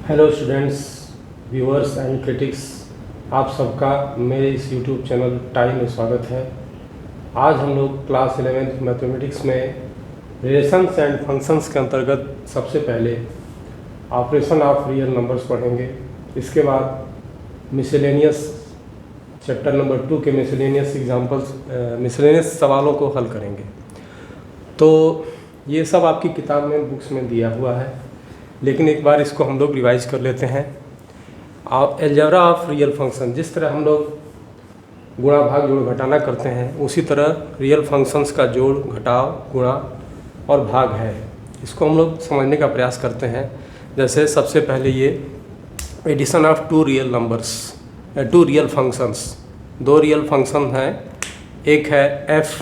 Hello students, viewers and critics, आप सबका मेरे इस यूट्यूब चैनल टाई में स्वागत है। आज हम लोग क्लास 11th मैथमेटिक्स में रिलेशंस एंड फंक्शंस के अंतर्गत सबसे पहले ऑपरेशन ऑफ रियल नंबर्स पढ़ेंगे। इसके बाद मिसलेनियस चैप्टर नंबर 2 के मिसलेनियस सवालों को हल करेंगे। तो ये सब आपकी किताब में बुक्स में दिया हुआ है, लेकिन एक बार इसको हम लोग रिवाइज कर लेते हैं। अलजेब्रा ऑफ रियल फंक्शन, जिस तरह हम लोग गुणा भाग जोड़ घटाना करते हैं, उसी तरह रियल फंक्शंस का जोड़ घटाव गुणा और भाग है। इसको हम लोग समझने का प्रयास करते हैं। जैसे सबसे पहले ये addition of two real functions, दो रियल फंक्शन हैं। एक है F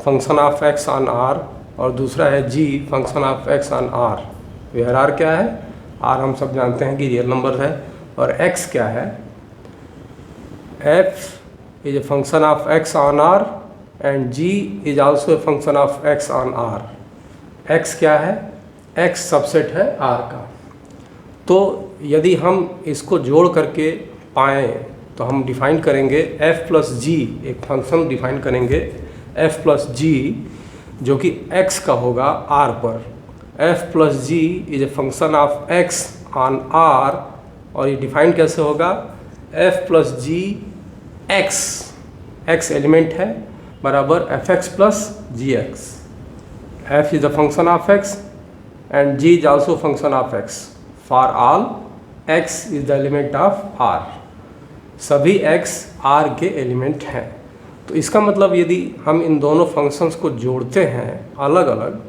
function of X on R और दूसरा है G function of X on R. Where R क्या है? आर हम सब जानते हैं कि रियल नंबर है। और एक्स क्या है? F is a function of X on R and G is also a function of X on R. X क्या है? एक्स सबसेट है आर का। तो यदि हम इसको जोड़ करके पाएँ तो हम डिफाइन करेंगे एफ प्लस जी, एक फंक्शन डिफाइन करेंगे एफ प्लस जी जो कि एक्स का होगा आर पर। F plus G is a function of X on R, और ये डिफाइन कैसे होगा? F plus G X, X element है, बराबर F X plus G X. F is the function of X and G is also function of X. For all X is the element of R. सभी X R के element हैं। तो इसका मतलब यदि हम इन दोनों फंक्शंस को जोड़ते हैं अलग अलग,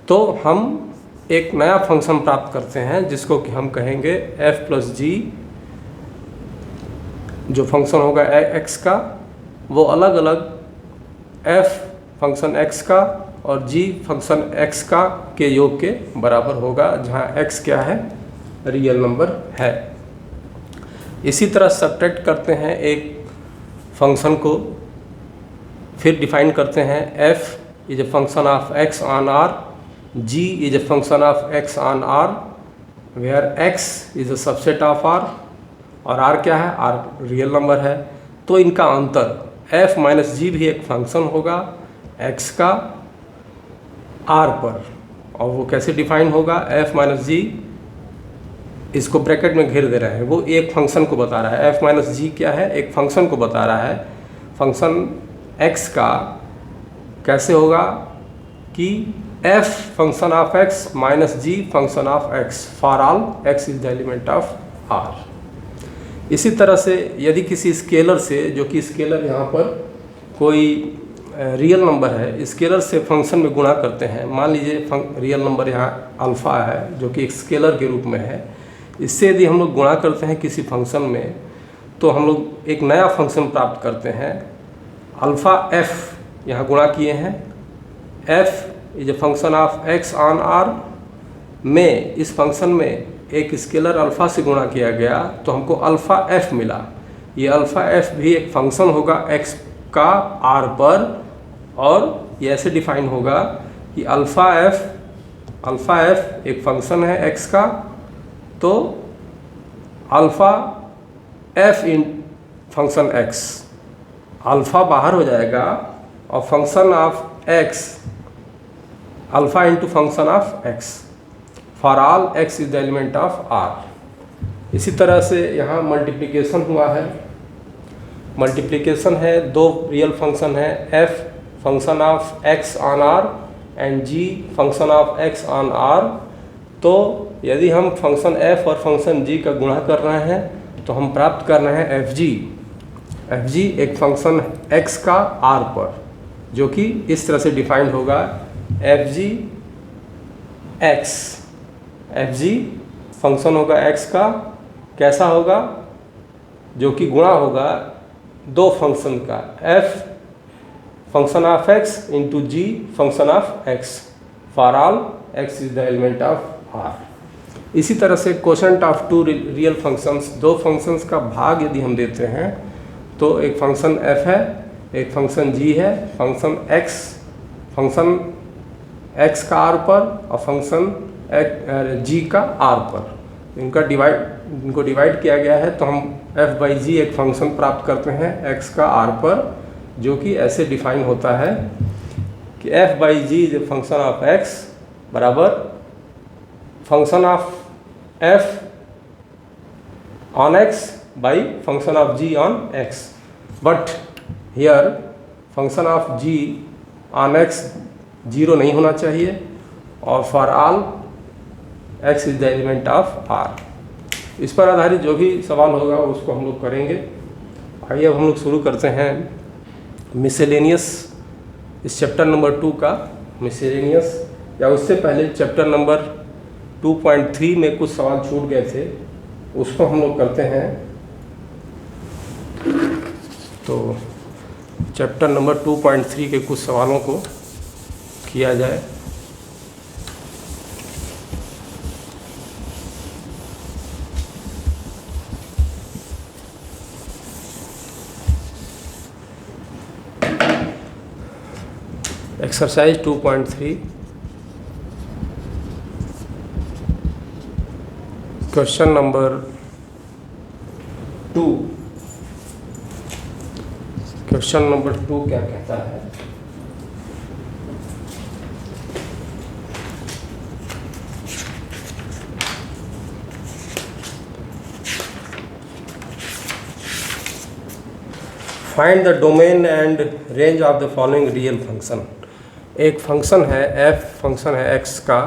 तो हम एक नया फंक्शन प्राप्त करते हैं जिसको कि हम कहेंगे f प्लस जी। जो फंक्शन होगा x का, वो अलग अलग f फंक्शन x का और g फंक्शन x का के योग के बराबर होगा, जहाँ x क्या है? रियल नंबर है। इसी तरह सब्ट्रैक्ट करते हैं एक फंक्शन को, फिर डिफाइन करते हैं f is a function of x on r, g is a function of x on r, where x is a subset of r, और r क्या है? r रियल नंबर है। तो इनका अंतर f माइनस जी भी एक फंक्शन होगा x का r पर, और वो कैसे डिफाइन होगा? f माइनस जी, इसको ब्रैकेट में घेर दे रहे हैं, वो एक फंक्शन को बता रहा है। f माइनस जी क्या है? एक फंक्शन को बता रहा है। फंक्शन x का कैसे होगा कि f function of x minus G function of x, for all x is the element of r। इसी तरह से यदि किसी स्केलर से, जो कि स्केलर यहाँ पर कोई रियल नंबर है, स्केलर से फंक्शन में गुणा करते हैं। मान लीजिए रियल नंबर यहाँ अल्फ़ा है जो कि एक स्केलर के रूप में है। इससे यदि हम लोग गुणा करते हैं किसी फंक्शन में, तो हम लोग एक नया फंक्शन प्राप्त करते हैं। अल्फ़ा f यहाँ गुणा किए हैं, f is a function of x on r में इस फंक्शन में एक स्केलर अल्फ़ा से गुणा किया गया, तो हमको अल्फ़ा f मिला। ये अल्फ़ा f भी एक फंक्शन होगा x का r पर, और ये ऐसे डिफाइन होगा कि अल्फ़ा f एक फंक्शन है x का, तो अल्फ़ा f इन फंक्शन x, अल्फ़ा बाहर हो जाएगा और function of x alpha into function of x, for all x is the element of r। इसी तरह से यहाँ मल्टीप्लिकेशन हुआ है। मल्टीप्लिकेशन है, दो रियल फंक्शन है, f function of x on r and g function of x on r। तो यदि हम फंक्शन f और फंक्शन g का गुणा कर रहे हैं, तो हम प्राप्त कर रहे हैं fg एक फंक्शन x का r पर, जो कि इस तरह से डिफाइंड होगा fg फंक्शन होगा x का, कैसा होगा? जो कि गुणा होगा दो फंक्शन का, f function of x into g function of x, for all x is the element of r। इसी तरह से quotient of two real functions, दो फंक्शंस का भाग यदि हम देते हैं, तो एक फंक्शन f है, एक फंक्शन g है। फंक्शन x का r पर और फंक्शन g का r पर। इनको डिवाइड किया गया है, तो हम f/g एक फंक्शन प्राप्त करते हैं x का r पर, जो कि ऐसे डिफाइन होता है कि f/g is a function of x बराबर function of f on x by function of g on x, but here function of g on x 0 नहीं होना चाहिए, और for all x is the element of r। इस पर आधारित जो भी सवाल होगा उसको हम लोग करेंगे। आइए अब हम लोग शुरू करते हैं मिसेलेनियस, इस चैप्टर नंबर 2 का मिसेलेनियस, या उससे पहले चैप्टर नंबर 2.3 में कुछ सवाल छूट गए थे, उसको हम लोग करते हैं। तो चैप्टर नंबर 2.3 के कुछ सवालों को किया जाए। Exercise 2.3 question number 2। Question number 2 क्या कहता है? Find the domain and range of the following real function. एक फंक्शन है f, फंक्शन है x का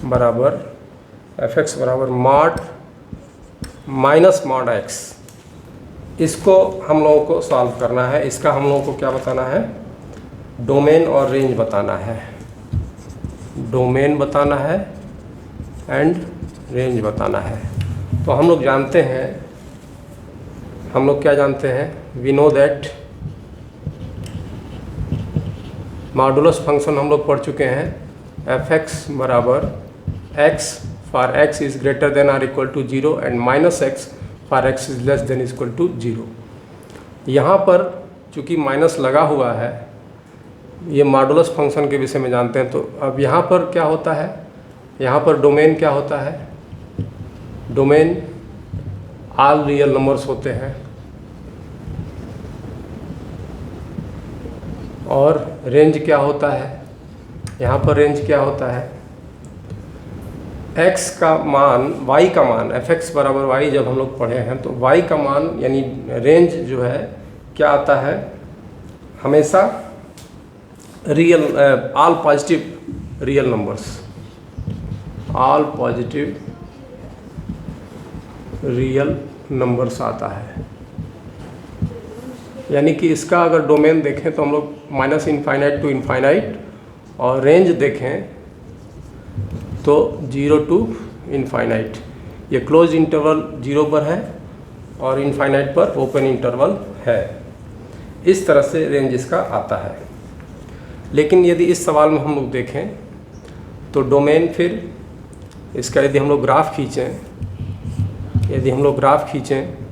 बराबर f(x) बराबर मॉड माइनस मॉड x। इसको हम लोगों को सॉल्व करना है। इसका हम लोगों को क्या बताना है? डोमेन और रेंज बताना है। डोमेन बताना है एंड रेंज बताना है। तो हम लोग जानते हैं, हम लोग क्या जानते हैं? We know that modulus function हम लोग पढ़ चुके हैं। f(x) बराबर x for x is greater than or equal to 0 and minus x for x is less than equal to 0। यहाँ पर चूँकि माइनस लगा हुआ है, ये मॉडुलस फंक्शन के विषय में जानते हैं। तो अब यहाँ पर क्या होता है? यहाँ पर डोमेन क्या होता है? डोमेन ऑल रियल नंबर्स होते हैं, और रेंज क्या होता है? यहाँ पर रेंज क्या होता है? x का मान, y का मान, f(x) बराबर y जब हम लोग पढ़े हैं, तो y का मान यानी रेंज जो है क्या आता है? हमेशा real, all positive real numbers, all positive real numbers आता है। यानी कि इसका अगर डोमेन देखें तो हम लोग माइनस इनफाइनाइट टू इनफाइनाइट, और रेंज देखें तो 0 टू इनफाइनाइट। ये क्लोज इंटरवल 0 पर है और इनफाइनाइट पर ओपन इंटरवल है। इस तरह से रेंज इसका आता है। लेकिन यदि इस सवाल में हम लोग देखें तो डोमेन, फिर इसका यदि हम लोग ग्राफ खींचें, यदि हम लोग ग्राफ खींचें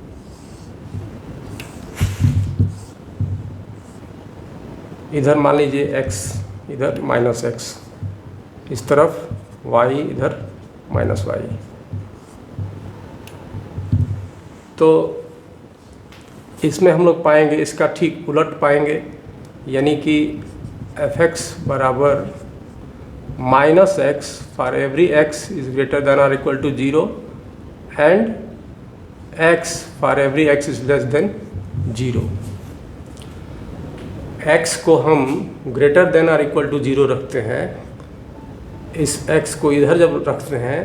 इधर मान लीजिए x, इधर माइनस x, इस तरफ y, इधर माइनस y, तो इसमें हम लोग पाएंगे इसका ठीक उलट पाएंगे। यानी कि f(x) बराबर minus x for every x is greater than or equal to 0 and x for every x is less than 0। x को हम greater than or equal to 0 रखते हैं। इस x को इधर जब रखते हैं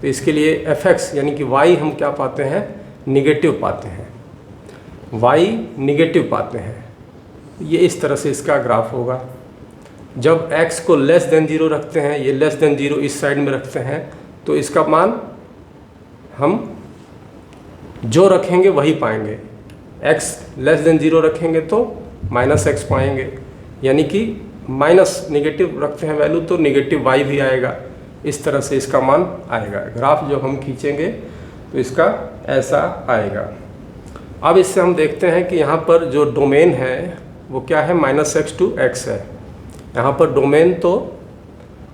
तो इसके लिए f(x) यानी कि y हम क्या पाते हैं? निगेटिव पाते हैं। y निगेटिव पाते हैं। ये इस तरह से इसका ग्राफ होगा। जब x को लेस देन 0 रखते हैं, ये लेस देन 0 इस साइड में रखते हैं, तो इसका मान हम जो रखेंगे वही पाएंगे। x लेस देन 0 रखेंगे तो माइनस x पाएंगे, यानी कि माइनस निगेटिव रखते हैं वैल्यू तो निगेटिव y भी आएगा। इस तरह से इसका मान आएगा। ग्राफ जब हम खींचेंगे तो इसका ऐसा आएगा। अब इससे हम देखते हैं कि यहाँ पर जो डोमेन है वो क्या है? -x to x है। यहाँ पर डोमेन तो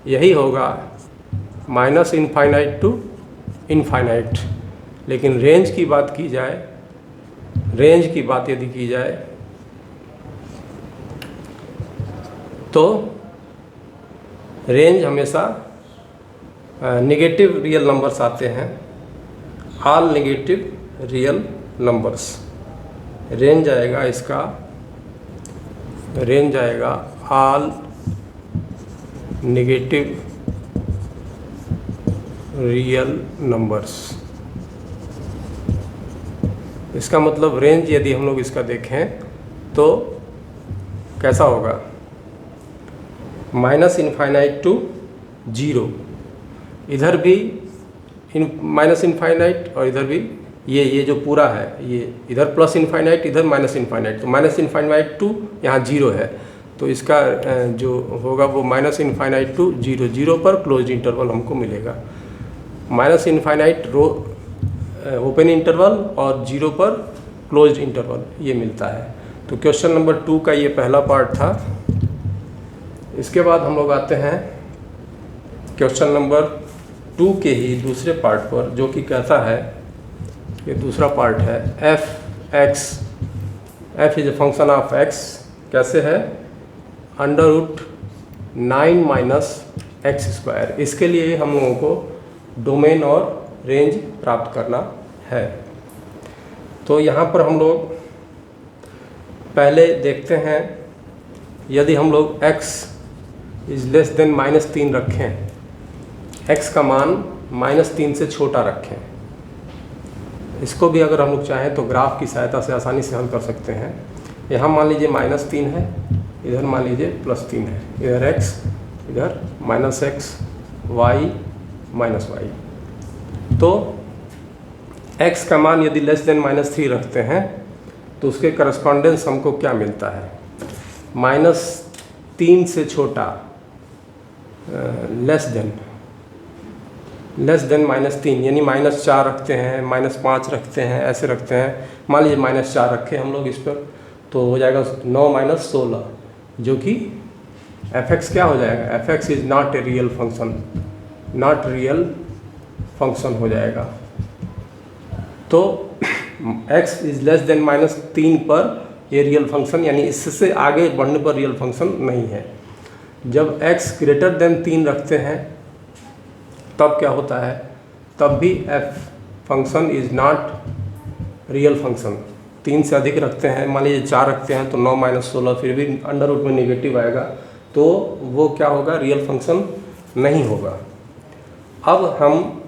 यही होगा माइनस इनफाइनाइट टू इनफाइनाइट। लेकिन रेंज की बात की जाए, रेंज की बात यदि की जाए तो रेंज हमेशा नेगेटिव रियल नंबर्स आते हैं, all negative real numbers. Range आएगा इसका, रेंज आएगा ऑल नेगेटिव रियल नंबर्स। इसका मतलब रेंज यदि हम लोग इसका देखें तो कैसा होगा, माइनस इनफाइनाइट टू जीरो, इधर भी माइनस इनफाइनाइट और इधर भी ये जो पूरा है ये इधर प्लस इनफाइनाइट, इधर माइनस इनफाइनाइट, तो माइनस इनफाइनाइट टू यहाँ जीरो है, तो इसका जो होगा वो minus infinite to zero, zero पर क्लोज्ड इंटरवल हमको मिलेगा। माइनस इनफाइनाइट रो ओपन इंटरवल और जीरो पर क्लोज्ड इंटरवल ये मिलता है। तो क्वेश्चन नंबर 2 का ये पहला पार्ट था। इसके बाद हम लोग आते हैं क्वेश्चन नंबर 2 के ही दूसरे पार्ट पर, जो कि कहता है, ये दूसरा पार्ट है, F X, F is a function of X कैसे है, under root 9 minus X square. इसके लिए हम लोगों को डोमेन और रेंज प्राप्त करना है। तो यहाँ पर हम लोग पहले देखते हैं, यदि हम लोग x इज लेस देन -3 रखें, x का मान -3 से छोटा रखें, इसको भी अगर हम लोग चाहें तो ग्राफ की सहायता से आसानी से हल कर सकते हैं। यहाँ मान लीजिए -3 है, इधर मान लीजिए +3 है, इधर x, इधर -x, y -y। तो x का मान यदि लेस देन -3 रखते हैं तो उसके करस्पॉन्डेंस हमको क्या मिलता है, -3 से छोटा, लेस देन -3, यानी -4 रखते हैं, -5 रखते हैं, ऐसे रखते हैं। मान लीजिए -4 रखें हम लोग इस पर, तो हो जाएगा 9 - 16, जो कि f(x) क्या हो जाएगा, f(x) is not a real function, not real function हो जाएगा। तो x इज़ लेस देन -3 पर ये रियल फंक्शन, यानी इससे आगे बढ़ने पर रियल फंक्शन नहीं है। जब x ग्रेटर देन 3 रखते हैं तब क्या होता है, तब भी f function is not real function. 3 से अधिक रखते हैं, मान लीजिए 4 रखते हैं, तो 9 - 16 फिर भी अंडर रूट में नेगेटिव आएगा, तो वो क्या होगा, रियल फंक्शन नहीं होगा। अब हम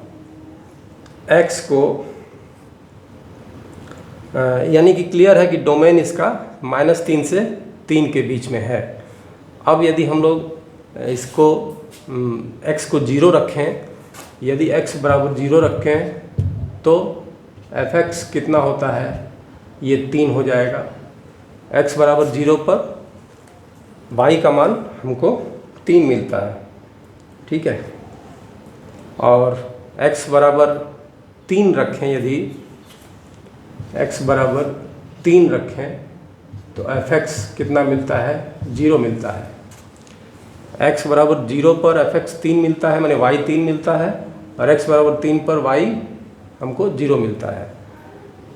x को यानी कि क्लियर है कि डोमेन इसका -3 से 3 के बीच में है। अब यदि हम लोग इसको x को 0 रखें, यदि x बराबर 0 रखें तो f(x) कितना होता है, ये 3 हो जाएगा। x बराबर 0 पर y का मान हमको 3 मिलता है, ठीक है। और x बराबर 3 रखें, यदि x बराबर 3 रखें तो f(x) कितना मिलता है, 0 मिलता है। x बराबर 0 पर f(x) 3 मिलता है, माने y 3 मिलता है, और x बराबर 3 पर y हमको 0 मिलता है।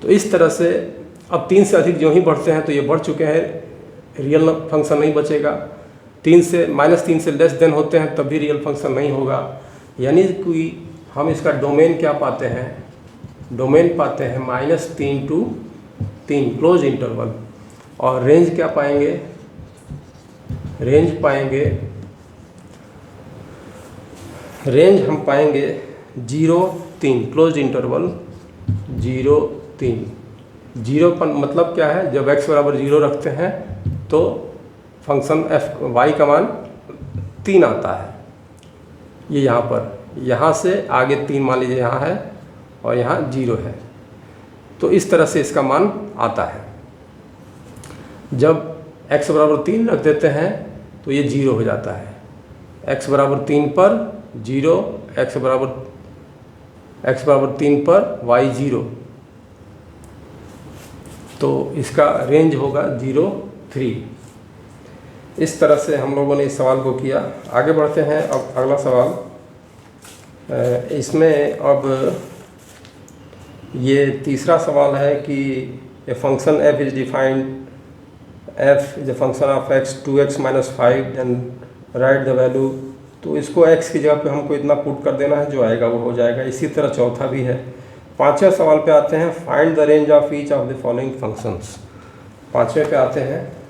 तो इस तरह से अब 3 से अधिक जो ही बढ़ते हैं तो ये बढ़ चुके हैं, रियल फंक्शन नहीं बचेगा। 3 से -3 से लेस देन होते हैं तब भी रियल फंक्शन नहीं होगा। यानी कि हम इसका डोमेन क्या पाते हैं, डोमेन पाते हैं -3 to 3 क्लोज इंटरवल। और रेंज क्या पाएंगे, रेंज पाएंगे, रेंज हम पाएंगे 0 3 क्लोज इंटरवल 0 3। 0 पर मतलब क्या है, जब x बराबर 0 रखते हैं तो फंक्शन y का मान 3 आता है। ये यहाँ पर, यहाँ से आगे 3 मान लीजिए यहाँ है और यहाँ 0 है, तो इस तरह से इसका मान आता है। जब x बराबर 3 रख देते हैं तो ये 0 हो जाता है। x बराबर 3 पर 0, x बराबर 3 पर y 0, तो इसका रेंज होगा 0 3। इस तरह से हम लोगों ने इस सवाल को किया। आगे बढ़ते हैं। अब अगला सवाल, इसमें अब ये तीसरा सवाल है कि a function f is defined, f is a function of x 2x minus 5 and right the value. तो इसको x की जगह पे हमको इतना पुट कर देना है, जो आएगा वो हो जाएगा। इसी तरह चौथा भी है। पांचवें सवाल पे आते हैं, find the range of each of the following functions. पांचवें पे आते हैं।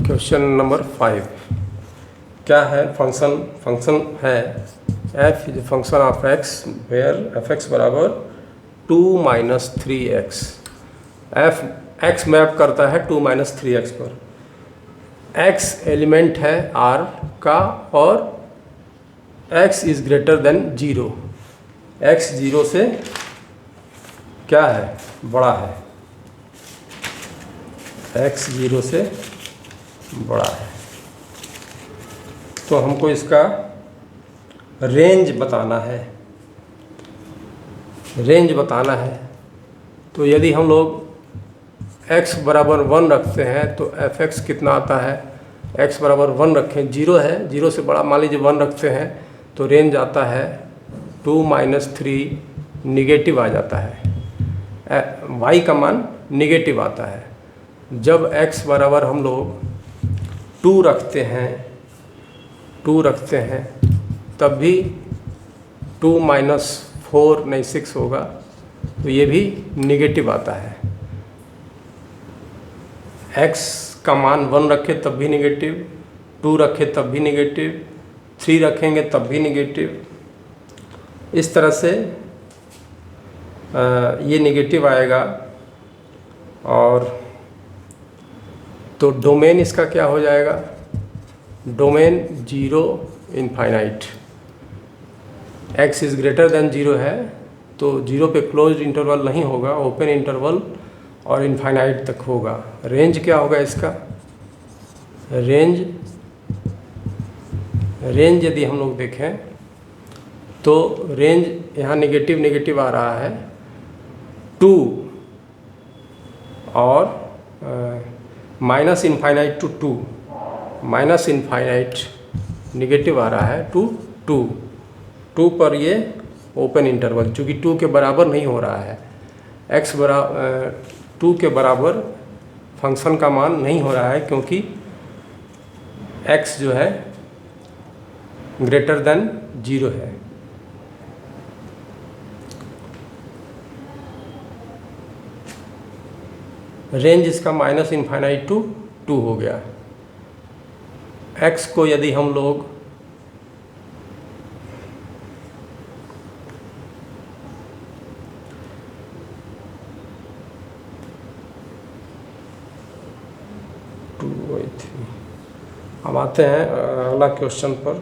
क्वेश्चन नंबर 5 क्या है? फंक्शन है f is function of x where f(x) बराबर 2 माइनस 3x। x मैप करता है 2 माइनस 3x पर। x एलिमेंट है R का और x is greater then 0। x 0 से क्या है? बड़ा है। x 0 से बड़ा है। तो हमको इसका रेंज बताना है। तो यदि हम लोग x बराबर 1 रखते हैं तो f(x) कितना आता है? x बराबर 1 रखें, 0 है, 0 से बड़ा मान लीजिए 1 रखते हैं तो रेंज आता है 2 माइनस 3, निगेटिव आ जाता है। y का मान निगेटिव आता है। जब x बराबर हम लोग 2 रखते हैं तब भी 2 माइनस 4 नहीं 6 होगा, तो ये भी निगेटिव आता है। x का मान 1 रखे तब भी निगेटिव, 2 रखे तब भी निगेटिव, 3 रखेंगे तब भी निगेटिव। इस तरह से ये निगेटिव आएगा। और तो डोमेन इसका क्या हो जाएगा? Domain 0 infinite. x is greater then 0 है तो 0 पे क्लोज्ड इंटरवल नहीं होगा, ओपन इंटरवल और इनफाइनाइट तक होगा। रेंज क्या होगा इसका? रेंज यदि हम लोग देखें तो रेंज यहाँ निगेटिव आ रहा है 2 और minus infinite to 2, minus infinite negative आ रहा है टू 2 पर ये ओपन इंटरवल, चूँकि 2 के बराबर नहीं हो रहा है, x बराबर 2 के बराबर फंक्शन का मान नहीं हो रहा है, क्योंकि x जो है ग्रेटर देन 0 है। रेंज इसका माइनस इनफाइनाइट टू 2 हो गया। x को यदि हम लोग अब आते हैं अगला क्वेश्चन पर।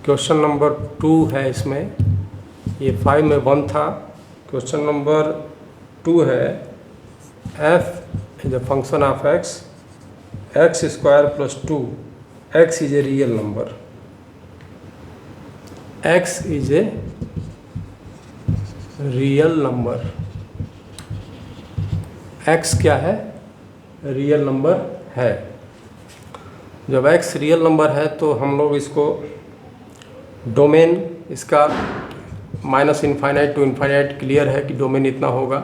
क्वेश्चन नंबर 2 है इसमें, ये 5 में 1 था। क्वेश्चन नंबर 2 है f is a function of x square plus 2, x is a real number। x is a real number। x क्या है? रियल नंबर है। जब x रियल नंबर है तो हम लोग इसको डोमेन इसका minus infinite to infinite clear है कि डोमेन इतना होगा,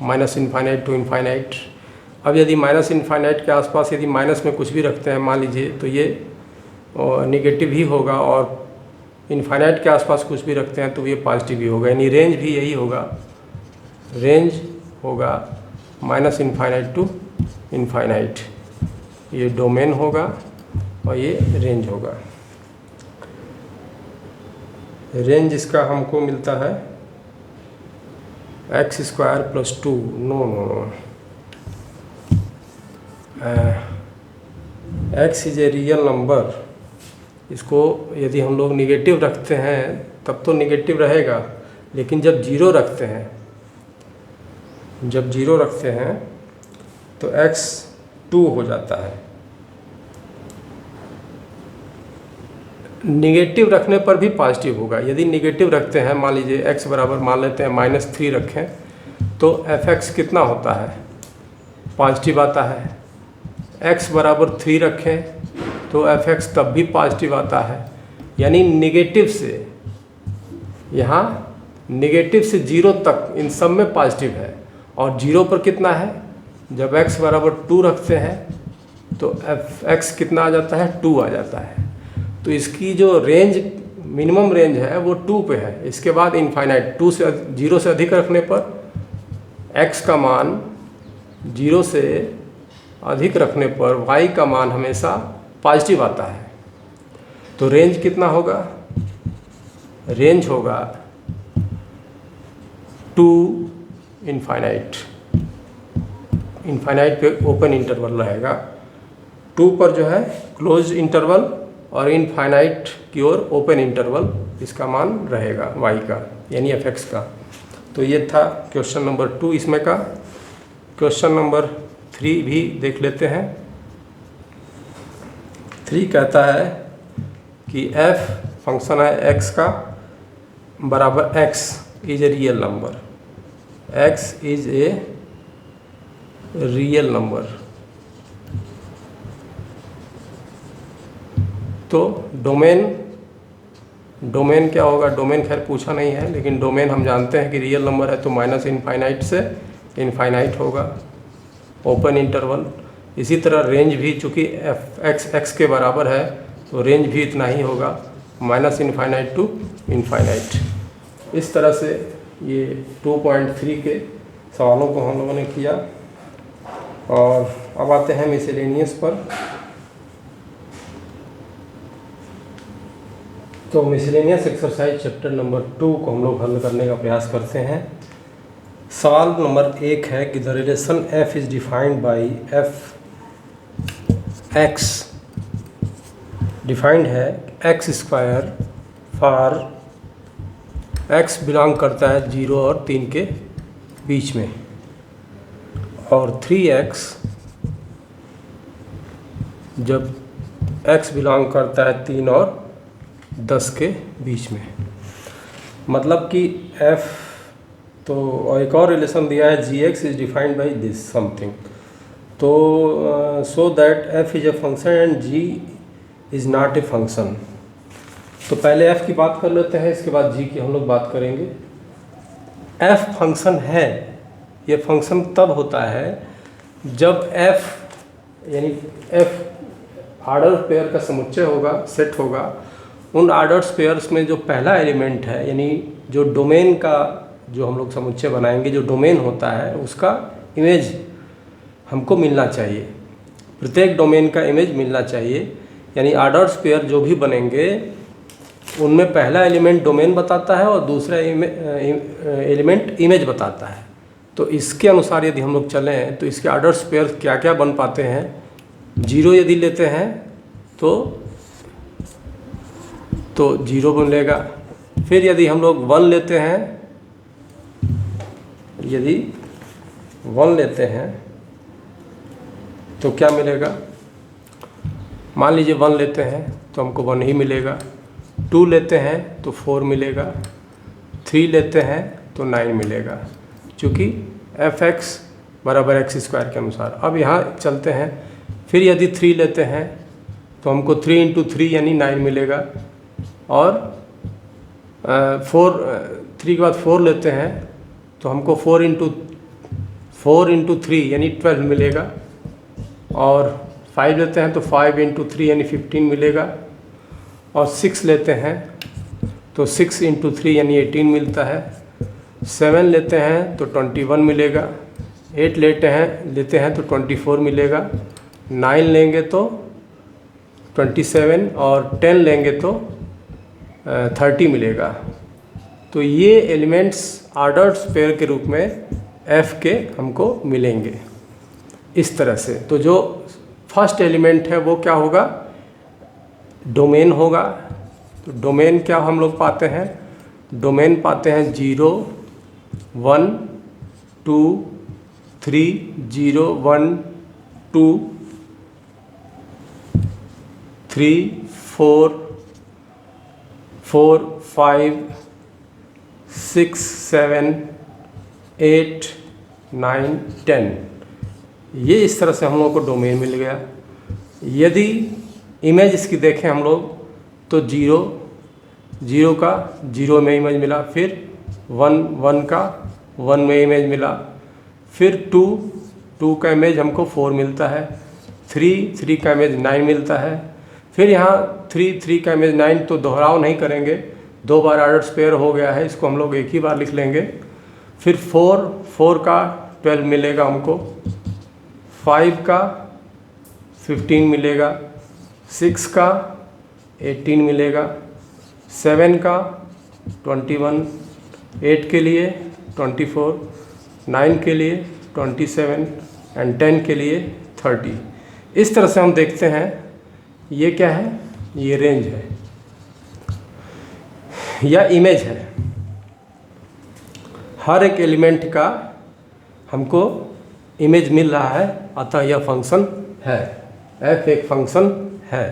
माइनस इनफाइनाइट टू इनफाइनाइट। अब यदि माइनस इनफाइनाइट के आसपास यदि माइनस में कुछ भी रखते हैं मान लीजिए तो ये निगेटिव ही होगा, और इनफाइनाइट के आसपास कुछ भी रखते हैं तो ये पॉजिटिव ही होगा। यानी रेंज भी यही होगा, रेंज होगा माइनस इनफाइनाइट टू इनफाइनाइट। ये डोमेन होगा और ये रेंज होगा। रेंज इसका हमको मिलता है x square plus 2, no x is a real number. इसको यदि हम लोग निगेटिव रखते हैं तब तो निगेटिव रहेगा, लेकिन जब जीरो रखते हैं तो x 2 हो जाता है। निगेटिव रखने पर भी पॉजिटिव होगा। यदि निगेटिव रखते हैं, मान लीजिए x बराबर मान लेते हैं -3 रखें, तो fx कितना होता है, पॉजिटिव आता है। x बराबर 3 रखें तो fx तब भी पॉजिटिव आता है। यानी निगेटिव से, यहाँ निगेटिव से 0 तक इन सब में पॉजिटिव है। और 0 पर कितना है, जब x बराबर 2 रखते हैं तो fx कितना आ जाता है, 2 आ जाता है। तो इसकी जो रेंज, मिनिमम रेंज है वो 2 पे है। इसके बाद इनफाइनाइट 2 से 0 से अधिक रखने पर x का मान 0 से अधिक रखने पर y का मान हमेशा पॉजिटिव आता है। तो रेंज कितना होगा, रेंज होगा 2 इनफाइनाइट, इनफाइनाइट पे ओपन इंटरवल रहेगा। 2 पर जो है क्लोज इंटरवल और इनफाइनाइट की ओर ओपन इंटरवल, इसका मान रहेगा y का, यानी fx का। तो ये था क्वेश्चन नंबर 2 इसमें का। क्वेश्चन नंबर 3 भी देख लेते हैं। 3 कहता है कि f फंक्शन है x का बराबर x is a real number, x is a real number. तो डोमेन क्या होगा, डोमेन खैर पूछा नहीं है, लेकिन डोमेन हम जानते हैं कि रियल नंबर है तो माइनस इनफाइनाइट से इनफाइनाइट होगा, ओपन इंटरवल। इसी तरह रेंज भी, चूँकि x के बराबर है तो रेंज भी इतना ही होगा, माइनस इनफाइनाइट टू इनफाइनाइट। इस तरह से ये 2.3 के सवालों को हम लोगों ने किया। और अब आते हैं मिसलेनियस पर। तो मिसलेनियस एक्सरसाइज चैप्टर नंबर 2 को हम लोग हल करने का प्रयास करते हैं। सवाल नंबर 1 है कि the relation f is defined by f(x) defined है x² फॉर x बिलोंग करता है 0 और 3 के बीच में, और 3x जब x बिलोंग करता है 3 और 10 के बीच में। मतलब कि f, तो और एक और रिलेशन दिया है gx is defined by this something. तो so that f is a function and g is not a function. तो पहले f की बात कर लेते हैं, इसके बाद g की हम लोग बात करेंगे। f फंक्शन है, ये फंक्शन तब होता है जब f यानी f आर्डर पेयर का समुच्चय होगा, सेट होगा। उन आर्डर्स पेयर्स में जो पहला एलिमेंट है, यानी जो डोमेन का जो हम लोग समुच्चय बनाएंगे, जो डोमेन होता है उसका इमेज हमको मिलना चाहिए, प्रत्येक डोमेन का इमेज मिलना चाहिए। यानी आर्डर्स पेयर जो भी बनेंगे उनमें पहला एलिमेंट डोमेन बताता है और दूसरा एलिमेंट इमेज बताता है। तो इसके अनुसार यदि हम लोग चलें तो इसके आर्डर्स पेयर क्या क्या बन पाते हैं। 0 यदि लेते हैं तो 0 बनेगा। फिर यदि हम लोग 1 लेते हैं, यदि 1 लेते हैं तो क्या मिलेगा, मान लीजिए 1 लेते हैं तो हमको 1 ही मिलेगा। 2 लेते हैं तो 4 मिलेगा। 3 लेते हैं तो 9 मिलेगा, चूँकि f(x) बराबर x² के अनुसार। अब यहाँ चलते हैं, फिर यदि 3 लेते हैं तो हमको 3 इंटू 3 यानी 9 मिलेगा। और 3 के बाद 4 लेते हैं तो हमको 4 इंटू 3 यानी 12 मिलेगा। और 5 लेते हैं तो 5 इंटू 3 यानी 15 मिलेगा। और 6 लेते हैं तो 6 इंटू 3 यानी 18 मिलता है। 7 लेते हैं तो 21 मिलेगा। 8 लेते हैं तो 24 मिलेगा। 9 लेंगे तो 27 और 10 लेंगे तो 30 मिलेगा। तो ये एलिमेंट्स आर्डर्स पेयर के रूप में f के हमको मिलेंगे इस तरह से। तो जो फर्स्ट एलिमेंट है वो क्या होगा, डोमेन होगा। तो डोमेन क्या हम लोग पाते हैं, डोमेन पाते हैं 0 1 2 3, 0 1 2 3 4 4 5 6 7 8 9 10। ये इस तरह से हम लोग को डोमेन मिल गया। यदि इमेज इसकी देखें हम लोग तो 0 का 0 में इमेज मिला, फिर 1 का 1 में इमेज मिला, फिर 2 का इमेज हमको 4 मिलता है, 3 का इमेज 9 मिलता है, फिर यहाँ 3 का इमेज 9, तो दोहराव नहीं करेंगे, 2 बार ऑर्डर स्पेयर हो गया है, इसको हम लोग एक ही बार लिख लेंगे। फिर 4 का 12 मिलेगा हमको, 5 का 15 मिलेगा, 6 का 18 मिलेगा, 7 का 21, 8 के लिए 24, 9 के लिए 27 एंड 10 के लिए 30। इस तरह से हम देखते हैं ये क्या है, ये रेंज है या इमेज है। हर एक एलिमेंट का हमको इमेज मिल रहा है, अतः यह फंक्शन है, f एक फंक्शन है।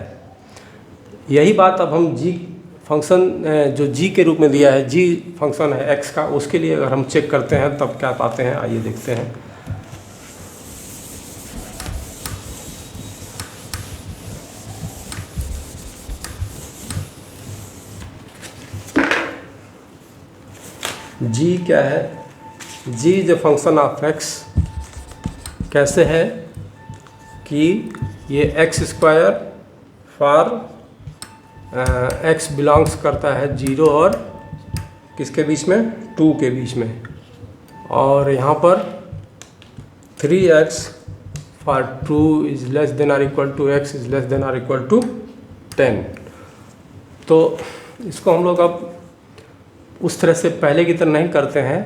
यही बात अब हम g फंक्शन जो g के रूप में दिया है, g फंक्शन है x का, उसके लिए अगर हम चेक करते हैं तब क्या पाते हैं, आइए देखते हैं। g क्या है, g is a function of x। कैसे है कि ये x square for x belongs करता है 0 और किसके बीच में, 2 के बीच में, और यहाँ पर 3x for 2 is less than और equal to x is less than और इक्वल टू 10। तो इसको हम लोग अब उस तरह से पहले की तरह नहीं करते हैं।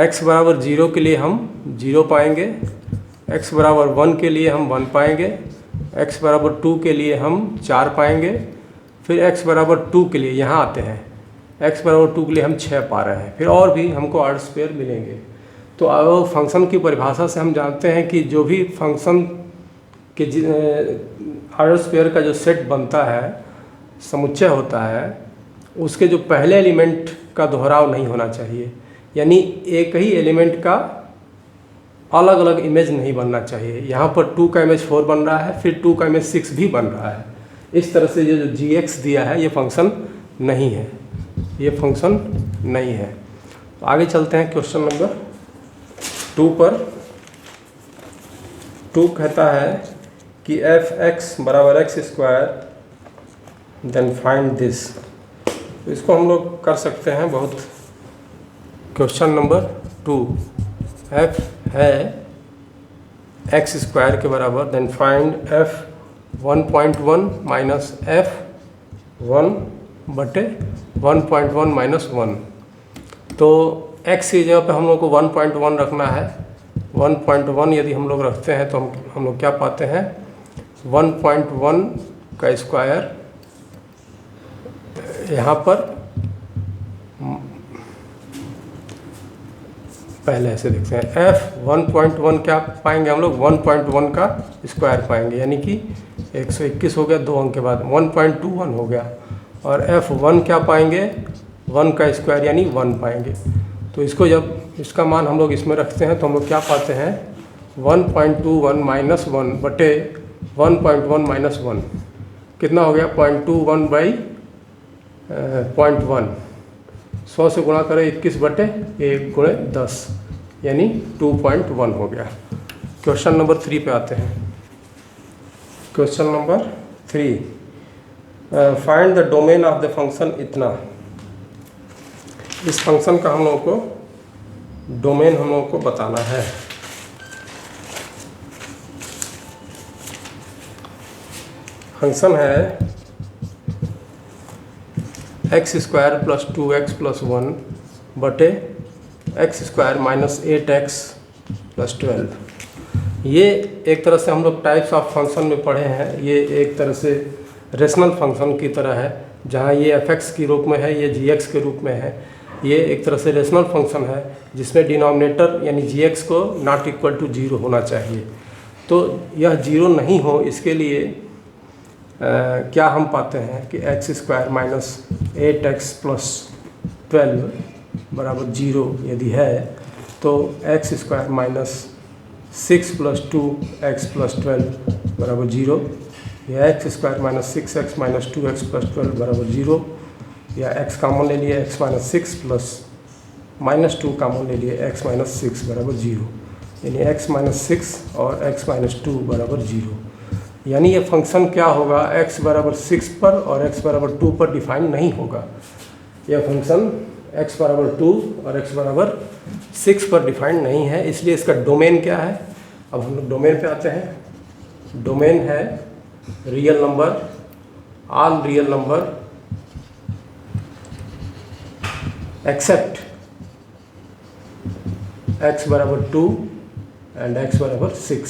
x बराबर 0 के लिए हम 0 पाएंगे, x बराबर 1 के लिए हम 1 पाएंगे, x बराबर 2 के लिए हम 4 पाएंगे, फिर x बराबर 2 के लिए यहाँ आते हैं, x बराबर 2 के लिए हम 6 पा रहे हैं, फिर और भी हमको ऑड स्क्वायर मिलेंगे। तो अब फंक्शन की परिभाषा से हम जानते हैं कि जो भी फंक्शन के ऑड स्क्वायर का जो सेट बनता है, समुच्चय होता है, उसके जो पहले एलिमेंट का दोहराव नहीं होना चाहिए, यानी एक ही एलिमेंट का अलग अलग इमेज नहीं बनना चाहिए। यहाँ पर 2 का इमेज 4 बन रहा है, फिर 2 का इमेज 6 भी बन रहा है। इस तरह से ये जो gx दिया है ये फंक्शन नहीं है, ये फंक्शन नहीं है। तो आगे चलते हैं क्वेश्चन नंबर 2 पर। 2 कहता है कि f(x) बराबर x square then find this. इसको हम लोग कर सकते हैं बहुत। क्वेश्चन नंबर 2, f है x स्क्वायर के बराबर, then find f 1.1 minus f 1 बटे 1.1 माइनस 1। तो x की जगह पे हम लोग को 1.1 रखना है। 1.1 यदि हम लोग रखते हैं तो हम लोग क्या पाते हैं, 1.1 का स्क्वायर यहाँ पर पहले ऐसे देखते हैं, f 1.1 क्या पाएंगे हम लोग, 1.1 का स्क्वायर पाएंगे, यानी कि 121 हो गया 2 अंक के बाद, 1.21 हो गया। और f1 क्या पाएंगे, 1 का स्क्वायर यानी 1 पाएंगे। तो इसको जब इसका मान हम लोग इसमें रखते हैं तो हम लोग क्या पाते हैं, 1.21 माइनस 1 बटे 1.1 माइनस 1 कितना हो गया, 0.21 बाई 0.1, 100 से गुणा करें 21 बटे 1 गुणे 10 यानी 2.1 हो गया। क्वेश्चन नंबर 3 पे आते हैं। Question number 3, find the domain of the function इतना। इस फंक्शन का हम लोगों को डोमेन हम लोगों को बताना है। फंक्शन है x square plus 2x plus 1 बटे x square minus 8x plus 12। ये एक तरह से हम लोग टाइप्स ऑफ फंक्शन में पढ़े हैं। ये एक तरह से रेशनल फंक्शन की तरह है, जहाँ ये f(x) के रूप में है, ये g(x) के रूप में है। ये एक तरह से रेशनल फंक्शन है जिसमें डिनोमिनेटर यानी g(x) को नॉट इक्वल टू 0 होना चाहिए। तो यह 0 नहीं हो, इसके लिए क्या हम पाते हैं कि x square minus 8x plus 12 बराबर 0 यदि है तो x square minus 6 plus 2x plus 12 बराबर 0, या x square minus 6x minus 2x plus 12 बराबर 0, या x कामन ले लिए x माइनस 6 प्लस माइनस 2 कामन ले लिए x माइनस 6 बराबर 0, यानी x माइनस 6 और x माइनस 2 बराबर 0। यानी ये फंक्शन क्या होगा, x बराबर 6 पर और x बराबर 2 पर डिफाइन नहीं होगा। यह फंक्शन x बराबर 2 और x बराबर 6 पर डिफाइन नहीं है, इसलिए इसका डोमेन क्या है। अब हम लोग डोमेन पे आते हैं। डोमेन है real number, all real number except x बराबर 2 एंड x बराबर 6।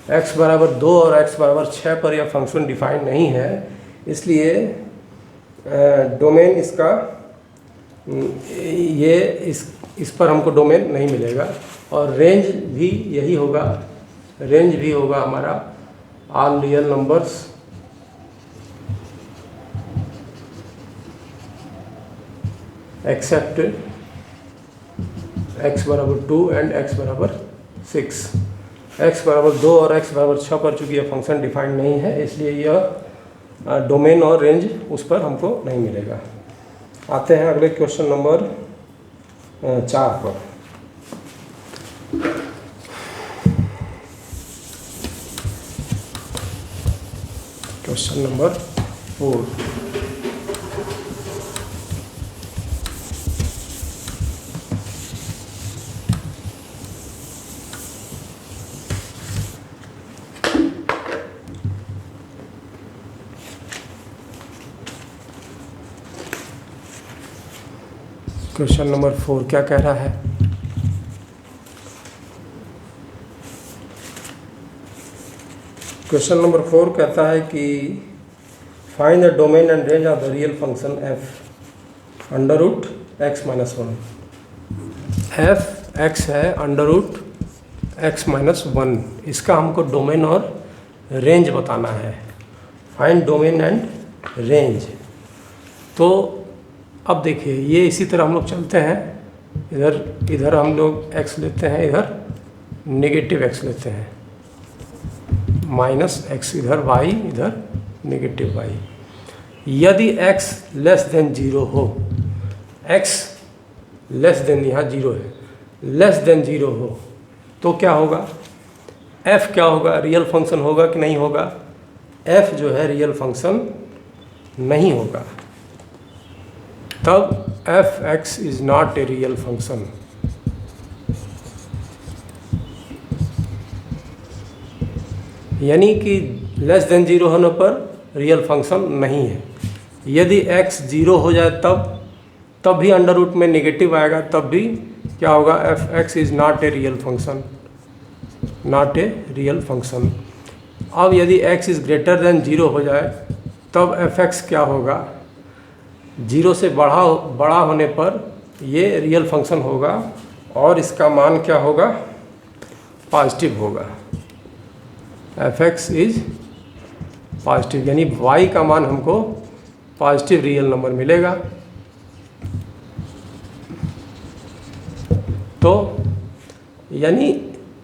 x बराबर 2 और x बराबर 6 पर यह फंक्शन डिफाइन नहीं है, इसलिए डोमेन इसका ये इस पर हमको डोमेन नहीं मिलेगा। और रेंज भी यही होगा, रेंज भी होगा हमारा all real numbers accept x बराबर 2 एंड x बराबर 6। x बराबर 2 और x बराबर 6 पर चूँकि यह फंक्शन डिफाइंड नहीं है, इसलिए यह डोमेन और रेंज उस पर हमको नहीं मिलेगा। आते हैं अगले क्वेश्चन नंबर 4 पर। Question number 4। क्वेश्चन नंबर 4 क्या कह रहा है। क्वेश्चन नंबर 4 कहता है कि find the domain and range of the real function f under root X minus 1। F X है अंडर रूट एक्स माइनस 1, इसका हमको डोमेन और रेंज बताना है। Find domain and range. तो अब देखिए ये इसी तरह हम लोग चलते हैं, इधर हम लोग x लेते हैं, इधर नेगेटिव x लेते हैं, माइनस x इधर y, इधर नेगेटिव y। यदि x लेस देन 0 हो, x लेस देन, यहाँ 0 है, लेस देन 0 हो तो क्या होगा, f क्या होगा, रियल फंक्शन होगा कि नहीं होगा। f जो है रियल फंक्शन नहीं होगा, तब F x is not a real function. यानी कि लेस देन 0 होने पर रियल फंक्शन नहीं है। यदि x 0 हो जाए तब भी अंडर रूट में नेगेटिव आएगा, तब भी क्या होगा, F x is not a real function, not a real function. अब यदि x इज ग्रेटर देन 0 हो जाए तब एफ एक्स क्या होगा, 0 से बड़ा होने पर ये रियल फंक्शन होगा और इसका मान क्या होगा, पॉजिटिव होगा। एफ एक्स इज पॉजिटिव, यानी y का मान हमको पॉजिटिव रियल नंबर मिलेगा। तो यानी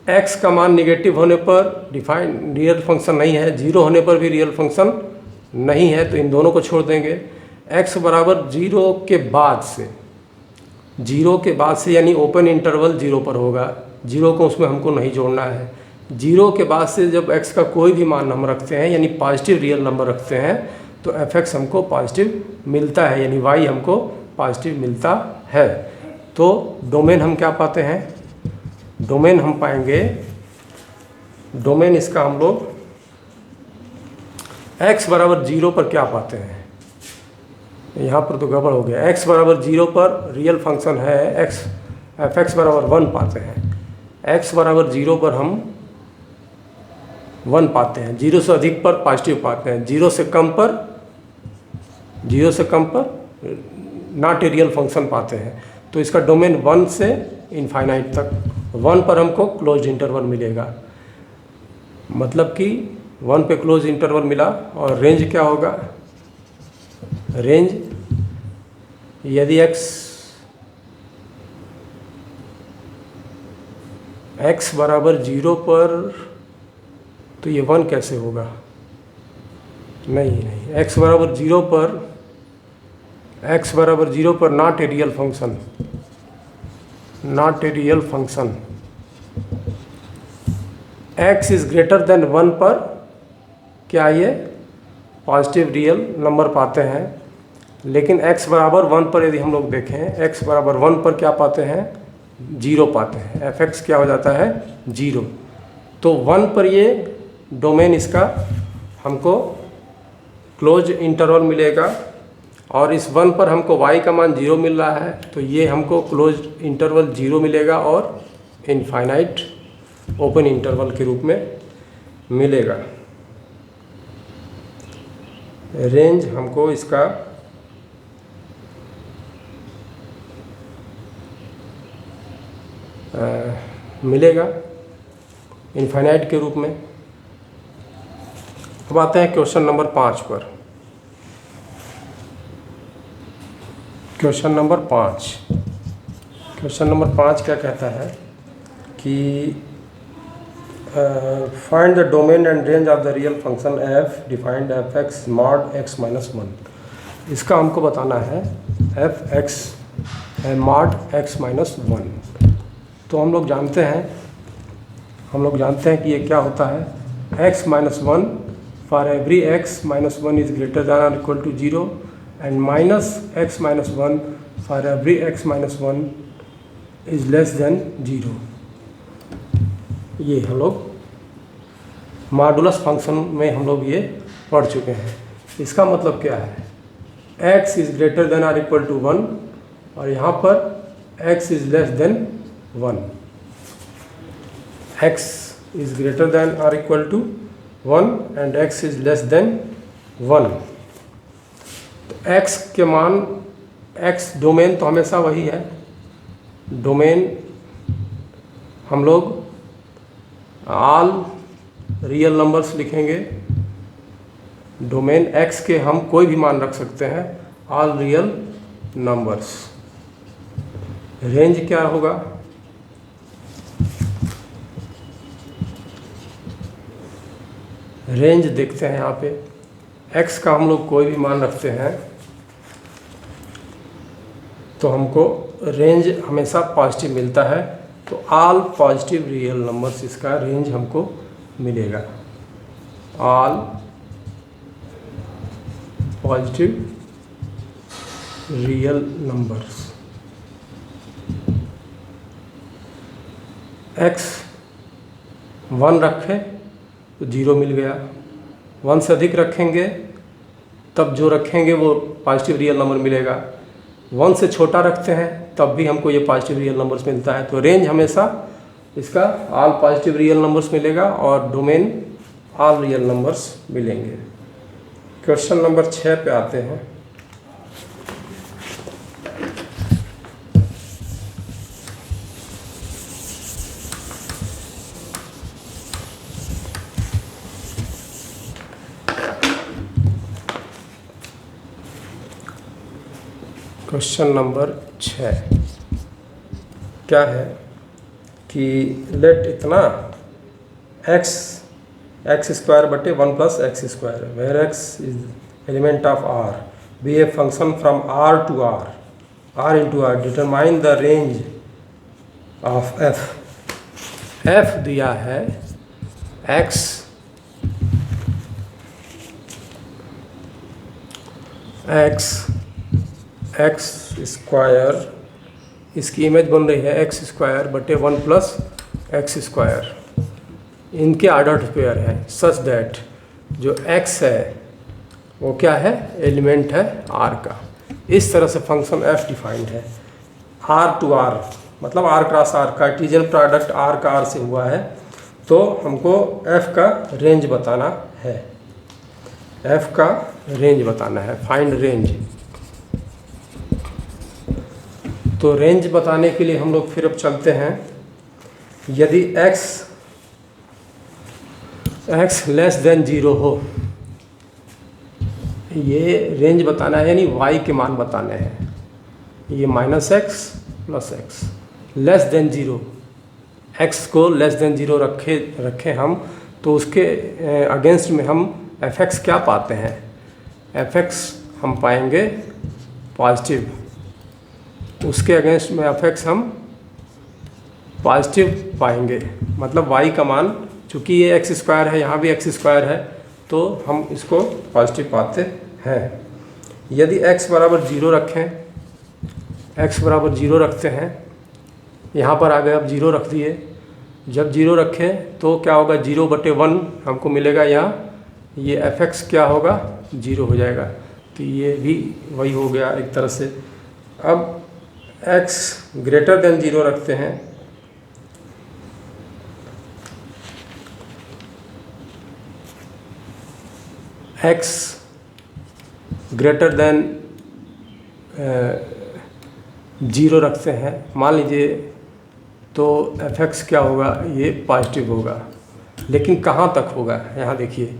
x का मान नेगेटिव होने पर डिफाइन रियल फंक्शन नहीं है, 0 होने पर भी रियल फंक्शन नहीं है, तो इन दोनों को छोड़ देंगे। x बराबर 0 के बाद से, 0 के बाद से यानी ओपन इंटरवल 0 पर होगा, 0 को उसमें हमको नहीं जोड़ना है। 0 के बाद से जब x का कोई भी मान हम रखते हैं, यानी पॉजिटिव रियल नंबर रखते हैं, तो एफ एक्स हमको पॉजिटिव मिलता है, यानी y हमको पॉजिटिव मिलता है। तो डोमेन हम क्या पाते हैं, डोमेन हम पाएंगे, डोमेन इसका हम लोग x बराबर 0 पर क्या पाते हैं, यहाँ पर तो गड़बड़ हो गया। x बराबर 0 पर रियल फंक्शन है x, एफ एक्स बराबर 1 पाते हैं। x बराबर 0 पर हम 1 पाते हैं, 0 से अधिक पर पॉजिटिव पाते हैं, 0 से कम पर नॉट ए रियल फंक्शन पाते हैं। तो इसका डोमेन 1 से इनफाइनाइट तक, 1 पर हमको क्लोज्ड इंटरवल मिलेगा, मतलब कि 1 पे क्लोज इंटरवल मिला। और रेंज क्या होगा, रेंज यदि x बराबर 0 पर, तो ये 1 कैसे होगा, नहीं x बराबर 0 पर, x बराबर 0 पर not a real function, not a real function. x is greater then 1 पर क्या ये पॉजिटिव रियल नंबर पाते हैं, लेकिन x बराबर 1 पर यदि हम लोग देखें, x बराबर 1 पर क्या पाते हैं, 0 पाते हैं, fx क्या हो जाता है 0। तो 1 पर ये डोमेन इसका हमको क्लोज इंटरवल मिलेगा, और इस 1 पर हमको y का मान 0 मिल रहा है, तो ये हमको क्लोज इंटरवल 0 मिलेगा और इनफाइनाइट ओपन इंटरवल के रूप में मिलेगा। रेंज हमको इसका मिलेगा इनफाइनाइट के रूप में। अब आते हैं क्वेश्चन नंबर 5 पर। क्वेश्चन नंबर 5 क्या कहता है कि find the domain and range of the real function f defined f(x) mod x minus 1। इसका हमको बताना है f(x) mod x माइनस 1। तो हम लोग जानते हैं कि ये क्या होता है, x minus 1 for every x minus 1 is greater than और equal to 0 and minus x minus 1 for every x minus 1 is less than 0। ये हम लोग मॉडुलस फंक्शन में हम लोग ये पढ़ चुके हैं। इसका मतलब क्या है, x इज़ ग्रेटर देन और इक्वल टू 1 और यहाँ पर x is less than 1। x is greater than और equal to 1 and x is less than 1। तो x के मान, x डोमेन तो हमेशा वही है, डोमेन हम लोग ऑल रियल नंबर्स लिखेंगे। डोमेन x के हम कोई भी मान रख सकते हैं, ऑल रियल नंबर्स। रेंज क्या होगा, रेंज देखते हैं यहाँ पे, x का हम लोग कोई भी मान रखते हैं तो हमको रेंज हमेशा पॉजिटिव मिलता है। तो ऑल पॉजिटिव रियल नंबर्स इसका रेंज हमको मिलेगा, all positive real numbers. x 1 रखें तो 0 मिल गया, 1 से अधिक रखेंगे तब जो रखेंगे वो पॉजिटिव रियल नंबर मिलेगा, 1 से छोटा रखते हैं तब भी हमको ये पॉजिटिव रियल नंबर्स मिलता है। तो रेंज हमेशा इसका ऑल पॉजिटिव रियल नंबर्स मिलेगा और डोमेन ऑल रियल नंबर्स मिलेंगे। क्वेश्चन नंबर 6 पे आते हैं। क्वेश्चन नंबर 6 क्या है कि लेट इतना x स्क्वायर बटे 1 plus X square where x is element of r be a function from r to r into r। Determine the range of f दिया है x स्क्वायर, इसकी इमेज बन रही है x स्क्वायर बटे 1 plus X square, इनके order pair है such that जो x है वो क्या है, एलिमेंट है r का। इस तरह से फंक्शन f डिफाइंड है। r टू r मतलब r cross r, Cartesian product r का r से हुआ है। तो हमको f का रेंज बताना है, f का रेंज बताना है, फाइंड रेंज। तो रेंज बताने के लिए हम लोग फिर अब चलते हैं। यदि x एक्स लेस देन 0 हो, ये रेंज बताना है, यानी वाई के मान बताने हैं। ये -x + x less than 0, x को लेस देन 0 रखें हम, तो उसके अगेंस्ट में हम fx क्या पाते हैं, fx हम पाएंगे पॉजिटिव, उसके अगेंस्ट में fx हम पॉजिटिव पाएंगे। मतलब y का मान, चूँकि ये x² है, यहाँ भी x² है, तो हम इसको पॉजिटिव पाते हैं। यदि x बराबर 0 रखें, x बराबर 0 रखते हैं, यहाँ पर आ गए, अब 0 रख दिए, जब 0 रखें तो क्या होगा, 0/1 हमको मिलेगा यहाँ, ये fx क्या होगा, 0 हो जाएगा। तो ये भी वही हो गया एक तरह से। अब x ग्रेटर देन 0 रखते हैं, x ग्रेटर देन 0 रखते हैं, मान लीजिए, तो fx क्या होगा, ये पॉजिटिव होगा। लेकिन कहाँ तक होगा, यहाँ देखिए,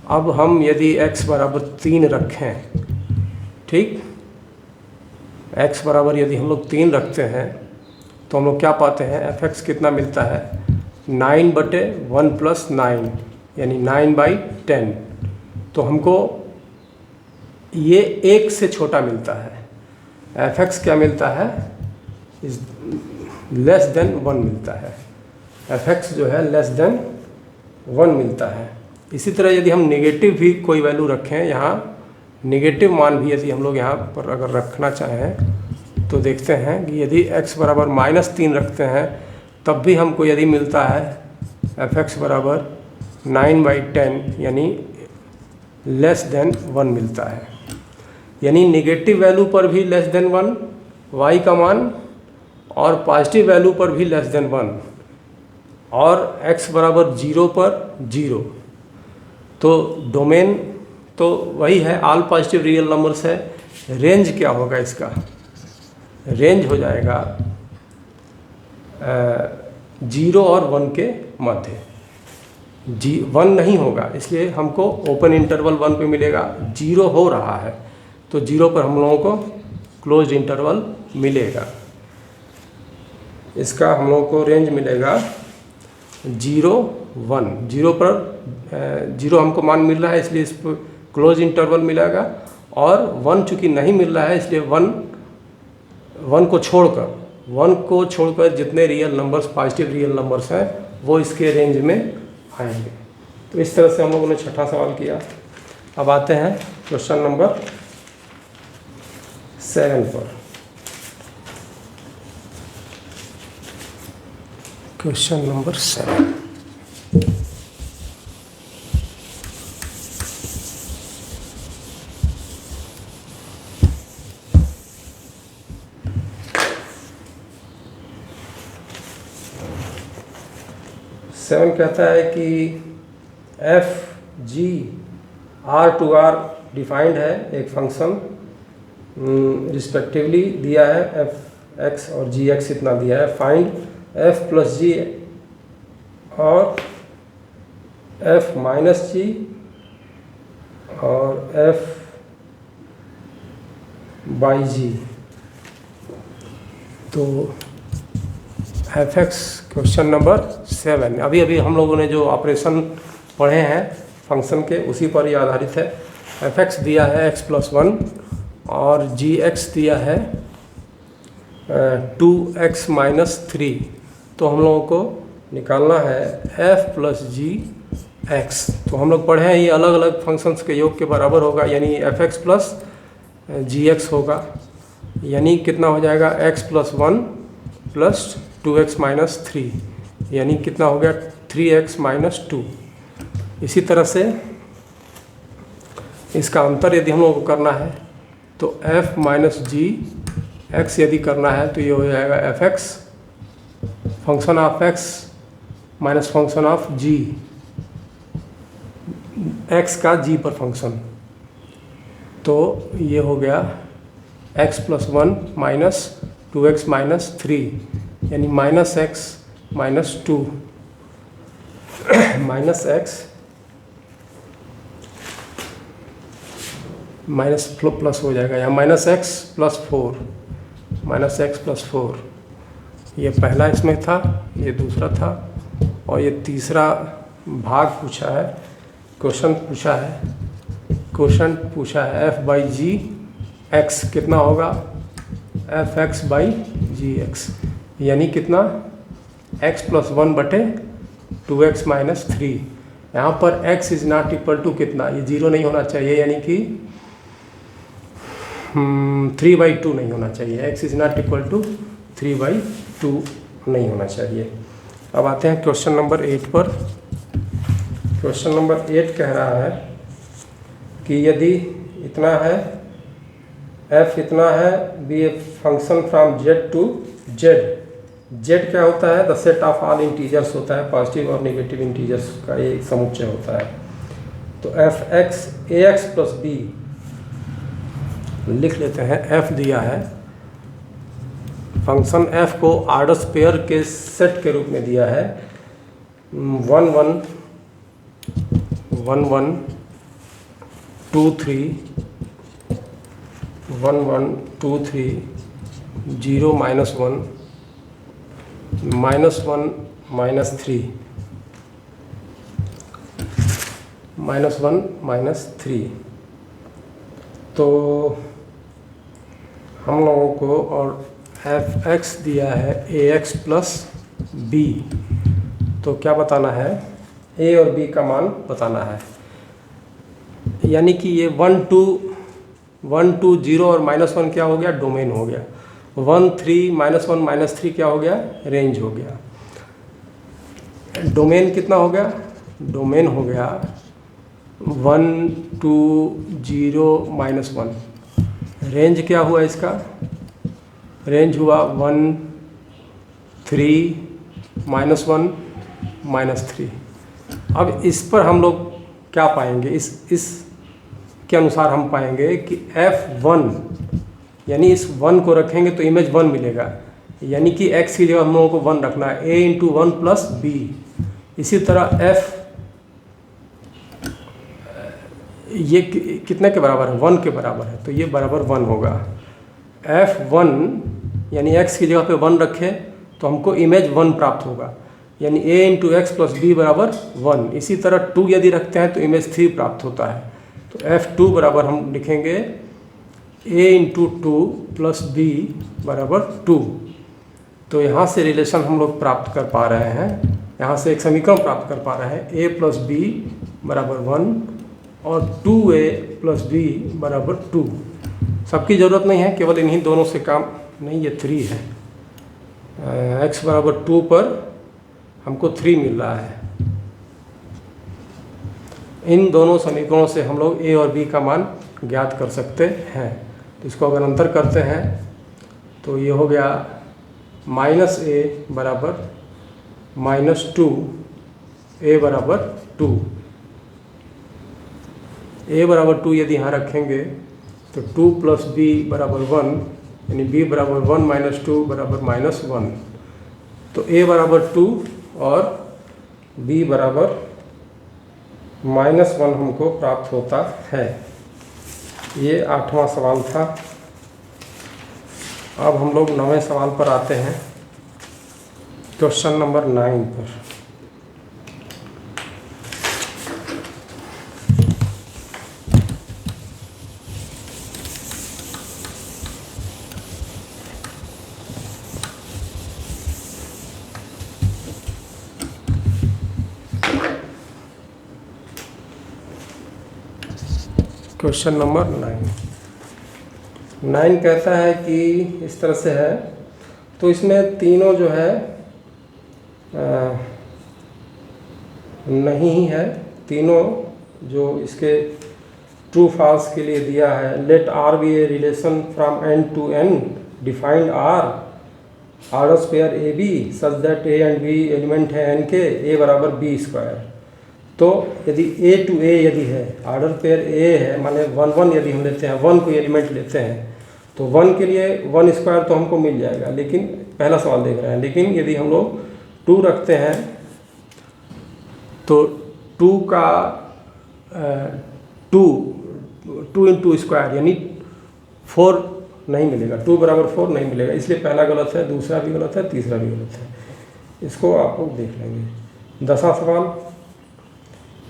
अब हम यदि x बराबर 3 रखें, ठीक, x बराबर यदि हम लोग 3 रखते हैं, तो हम लोग क्या पाते हैं, fx कितना मिलता है, 9/1 + 9, यानी 9/10। तो हमको ये 1 से छोटा मिलता है, fx क्या मिलता है, लेस देन 1 मिलता है, fx जो है लेस देन 1 मिलता है। इसी तरह यदि हम नेगेटिव भी कोई वैल्यू रखें, यहाँ नेगेटिव मान भी यदि हम लोग यहाँ पर अगर रखना चाहें, तो देखते हैं कि यदि x बराबर -3 रखते हैं, तब भी हमको यदि मिलता है fx बराबर 9/10, यानी लेस देन 1 मिलता है। यानी नेगेटिव वैल्यू पर भी लेस देन 1 y का मान, और पॉजिटिव वैल्यू पर भी लेस देन 1, और x बराबर 0 पर 0। तो डोमेन तो वही है, ऑल पॉजिटिव रियल नंबर्स है। रेंज क्या होगा इसका, रेंज हो जाएगा 0 और 1 के मध्य। 1 नहीं होगा, इसलिए हमको ओपन इंटरवल 1 पे मिलेगा। 0 हो रहा है, तो 0 पर हम लोगों को क्लोज्ड इंटरवल मिलेगा। इसका हम लोगों को रेंज मिलेगा 0, 1। 0 पर 0 हमको मान मिल रहा है, इसलिए इस पर क्लोज इंटरवल मिलेगा, और 1 चूँकि नहीं मिल रहा है, इसलिए 1 को छोड़कर जितने real numbers, positive real numbers हैं, वो इसके रेंज में आएंगे। तो इस तरह से हम लोगों ने छठा सवाल किया। अब आते हैं क्वेश्चन नंबर 7 पर। क्वेश्चन नंबर 7, कहता है कि F G R to R defined है, एक फंक्शन रिस्पेक्टिवली दिया है, एफ एक्स और जी एक्स इतना दिया है। फाइंड एफ प्लस जी और एफ माइनस जी और एफ बाई जी। तो एफ एक्स क्वेश्चन नंबर 7, अभी हम लोगों ने जो ऑपरेशन पढ़े हैं फंक्शन के, उसी पर ही आधारित है। एफ एक्स दिया है x+1 और जी एक्स दिया है 2x-3। तो हम लोगों को निकालना है f प्लस जी एक्स। तो हम लोग पढ़े हैं ये अलग अलग फंक्शंस के योग के बराबर होगा, यानी F X plus G x होगा, यानी कितना हो जाएगा x+1 प्लस 2x-3, यानी कितना हो गया 3x-2। इसी तरह से इसका अंतर यदि हम लोगों को करना है तो f माइनस जी एक्स यदि करना है तो ये हो जाएगा F X function of x minus function of G, x का g पर फंक्शन। तो ये हो गया x+1 माइनस 2x-3, यानी -x -2 -x माइनस प्लस हो जाएगा, यहाँ -x+4 ये पहला इसमें था, ये दूसरा था, और ये तीसरा भाग पूछा है, क्वेश्चन पूछा है f/g x कितना होगा, f(x/g(x) यानी कितना, x+1/2x-3। यहाँ पर x is not equal to कितना, ये 0 नहीं होना चाहिए, यानी कि 3/2 नहीं होना चाहिए, x is not equal to 3/2 नहीं होना चाहिए। अब आते हैं क्वेश्चन नंबर 8 पर। क्वेश्चन नंबर 8 कह रहा है कि यदि इतना है, f इतना है, be a function from z to z। z क्या होता है, the set of all integers होता है, पॉजिटिव और नेगेटिव इंटीजर्स का एक समुच्चय होता है। तो f(x) ax+b लिख लेते हैं। f दिया है, फंक्शन f को ऑर्डर्स पेयर के सेट के रूप में दिया है, 1 1 1 1 2 3 1 1 2 3 0 -1 -1 -3 -1 -3। तो हम लोगों को और f(x) दिया है ax+b, तो क्या बताना है, a और b का मान बताना है। यानी कि ये 1 2 0 और -1 क्या हो गया, डोमेन हो गया। 1 3 -1 -3 क्या हो गया, रेंज हो गया। डोमेन कितना हो गया, डोमेन हो गया 1 2 0 -1। रेंज क्या हुआ इसका, रेंज हुआ 1 3 -1 -3। अब इस पर हम लोग क्या पाएंगे, इस के अनुसार हम पाएंगे कि f1 यानी इस 1 को रखेंगे तो इमेज 1 मिलेगा, यानी कि x की जगह हम लोगों को 1 रखना है, a × 1 + b। इसी तरह f ये कितने के बराबर है, 1 के बराबर है, तो ये बराबर 1 होगा। f1 यानी x की जगह पे 1 रखें तो हमको इमेज 1 प्राप्त होगा, यानी a × x + b बराबर 1। इसी तरह 2 यदि रखते हैं तो इमेज 3 प्राप्त होता है। तो f2 बराबर हम लिखेंगे a × 2 + b बराबर 2। तो यहाँ से रिलेशन हम लोग प्राप्त कर पा रहे हैं, यहाँ से एक समीकरण प्राप्त कर पा रहे हैं, a + b बराबर 1 और 2a + b बराबर 2। सबकी ज़रूरत नहीं है, केवल इन्हीं दोनों से काम नहीं, ये 3 है, x बराबर 2 पर हमको 3 मिल रहा है। इन दोनों समीकरणों से हम लोग a और b का मान ज्ञात कर सकते हैं। तो इसको अगर अंतर करते हैं तो ये हो गया -a बराबर -2, a बराबर 2। a बराबर 2 यदि यहाँ रखेंगे तो 2 + b बराबर 1, यानी b बराबर 1 - 2 बराबर -1। तो a बराबर 2 और b बराबर -1 हमको प्राप्त होता है। ये 8वां सवाल था। अब हम लोग 9वें सवाल पर आते हैं, क्वेश्चन नंबर 9 पर। क्वेश्चन नंबर 9 कहता है कि इस तरह से है, तो इसमें तीनों जो है नहीं है, तीनों जो इसके ट्रू फॉल्स के लिए दिया है। Let R be a relation from n to n defined R orders pair A B such that a and b element है n के, a बराबर b²। तो यदि a to a यदि है, ऑर्डर पेयर a है, माने 1 1 यदि हम लेते हैं, 1 को एलिमेंट लेते हैं, तो 1 के लिए 1² तो हमको मिल जाएगा, लेकिन पहला सवाल देख रहे हैं। लेकिन यदि हम लोग 2 रखते हैं तो 2 का 2 2 इंटू स्क्वायर यानी 4 नहीं मिलेगा, 2 बराबर 4 नहीं मिलेगा, इसलिए पहला गलत है, दूसरा भी गलत है, तीसरा भी गलत है। इसको आप लोग देख लेंगे। 10वां सवाल,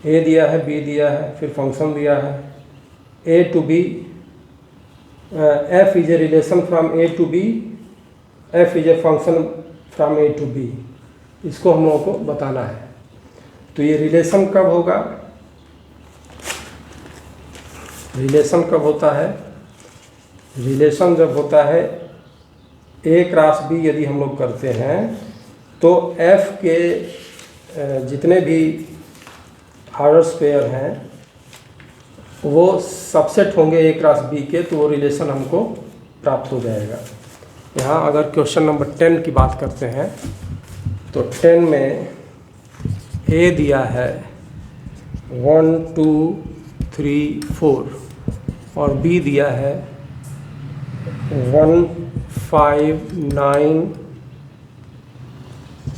ए दिया है, बी दिया है, फिर फंक्शन दिया है A to B, F is a relation from A to B, F is a function from A to B. इसको हम लोगों को बताना है। तो ये रिलेशन कब होगा, रिलेशन कब होता है, रिलेशन जब होता है ए क्रॉस बी यदि हम लोग करते हैं तो एफ के जितने भी ऑर्डर्स पेयर हैं वो सबसेट होंगे ए क्रॉस बी के, तो वो रिलेशन हमको प्राप्त हो जाएगा। यहाँ अगर क्वेश्चन नंबर 10 की बात करते हैं तो 10 में ए दिया है 1 2 3 4 और बी दिया है 1 5 9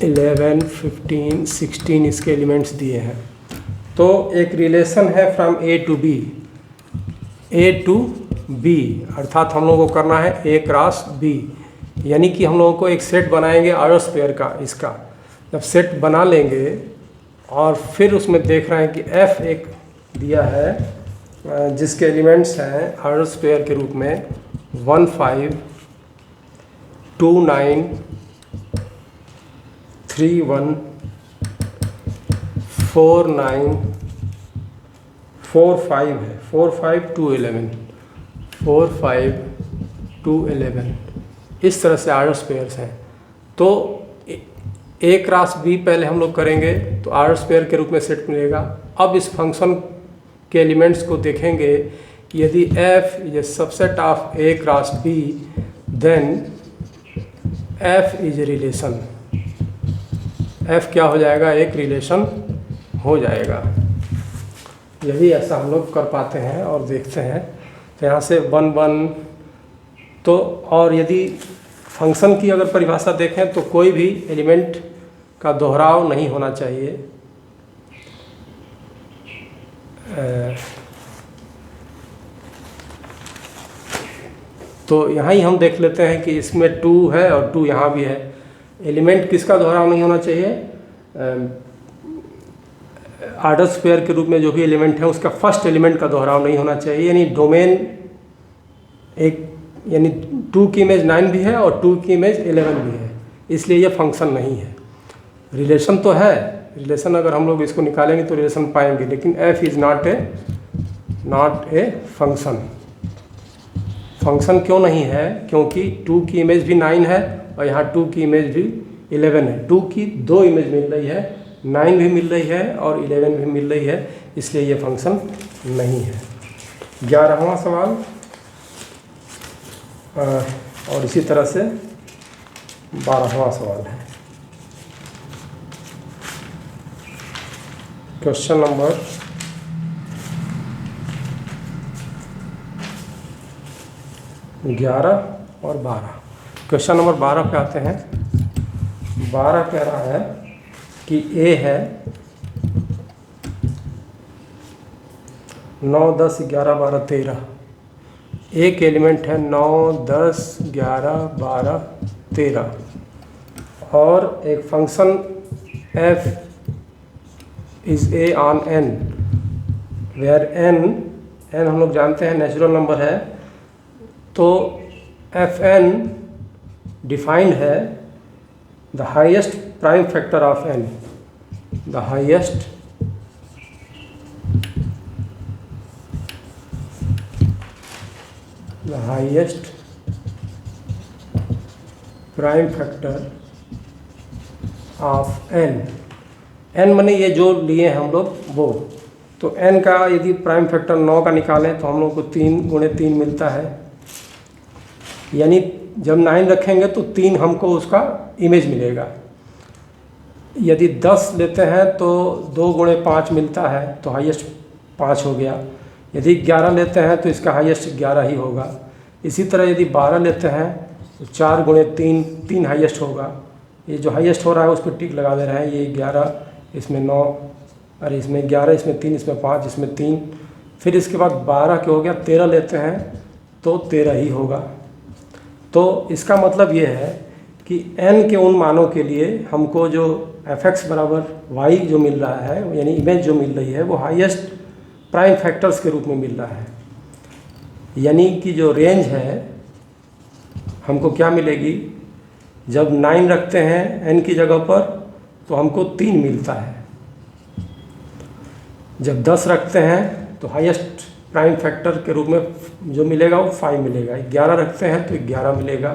11 15 16 इसके एलिमेंट्स दिए हैं। तो एक रिलेशन है from A to B, A to B अर्थात हम लोगों को करना है ए क्रॉस बी, यानी कि हम लोगों को एक सेट बनाएंगे आर्डर्स पेयर का। इसका जब सेट बना लेंगे और फिर उसमें देख रहे हैं कि एफ एक दिया है जिसके एलिमेंट्स हैं आर्डर्स पेयर के रूप में 1 5 2 9 3 1 4 9 4 5 है, 4 5 2 11 4 5 2 11 इस तरह से आर्डर्स पेयर्स हैं। तो ए क्रॉस बी पहले हम लोग करेंगे तो आर्डर्स पेयर के रूप में सेट मिलेगा। अब इस फंक्शन के एलिमेंट्स को देखेंगे कि यदि F is a subset of A cross B then F is a relation, F क्या हो जाएगा, एक रिलेशन हो जाएगा। यही ऐसा हम लोग कर पाते हैं और देखते हैं। तो यहाँ से 1 1 तो, और यदि फंक्शन की अगर परिभाषा देखें तो कोई भी एलिमेंट का दोहराव नहीं होना चाहिए। तो यहाँ ही हम देख लेते हैं कि इसमें 2 है और 2 यहाँ भी है। एलिमेंट किसका दोहराव नहीं होना चाहिए, आर्डर्स पेयर के रूप में जो भी एलिमेंट है उसका फर्स्ट एलिमेंट का दोहराव नहीं होना चाहिए। यानी डोमेन एक, यानी 2 की इमेज 9 भी है और 2 की इमेज 11 भी है, इसलिए ये फंक्शन नहीं है। रिलेशन तो है, रिलेशन अगर हम लोग इसको निकालेंगे तो रिलेशन पाएंगे, लेकिन F is not a function. Function क्यों नहीं है, क्योंकि 2 की इमेज भी 9 है और यहाँ 2 की इमेज भी 11 है। 2 की 2 इमेज मिल रही है, 9 भी मिल रही है और 11 भी मिल रही है, इसलिए ये फंक्शन नहीं है। 11वां सवाल और इसी तरह से 12वां सवाल है। क्वेश्चन नंबर 11 और 12। क्वेश्चन नंबर 12 पे आते हैं। 12 कह रहा है कि ए है 9 10 11 12 13, एक एलिमेंट है 9 10 11 12 13 और एक function f is a on n where n हम लोग जानते हैं नेचुरल नंबर है। तो fn डिफाइंड है the highest prime factor of n, the highest prime factor of n माने ये जो लिए हम लोग वो। तो n का यदि प्राइम फैक्टर 9 का निकालें तो हम लोग को 3 × 3 मिलता है, यानी जब 9 रखेंगे तो 3 हमको उसका इमेज मिलेगा। यदि 10 लेते हैं तो 2 × 5 मिलता है, तो हाईएस्ट 5 हो गया। यदि 11 लेते हैं तो इसका हाईएस्ट 11 ही होगा। इसी तरह यदि 12 लेते हैं तो 4 × 3 3 हाईएस्ट होगा। ये जो हाईएस्ट हो रहा है उस पर टिक लगा दे रहे हैं। ये 11 इसमें 9, अरे इसमें 11 इसमें 3 इसमें 5 इसमें 3, फिर इसके बाद 12 के हो गया, 13 लेते हैं तो 13 ही होगा। तो इसका मतलब ये है कि n के उन मानों के लिए हमको जो f(x) बराबर y जो मिल रहा है, यानी इमेज जो मिल रही है, वो हाईएस्ट प्राइम फैक्टर्स के रूप में मिल रहा है। यानी कि जो रेंज है हमको क्या मिलेगी, जब 9 रखते हैं n की जगह पर तो हमको 3 मिलता है, जब 10 रखते हैं तो हाईएस्ट प्राइम फैक्टर के रूप में जो मिलेगा वो 5 मिलेगा, 11 रखते हैं तो 11 मिलेगा,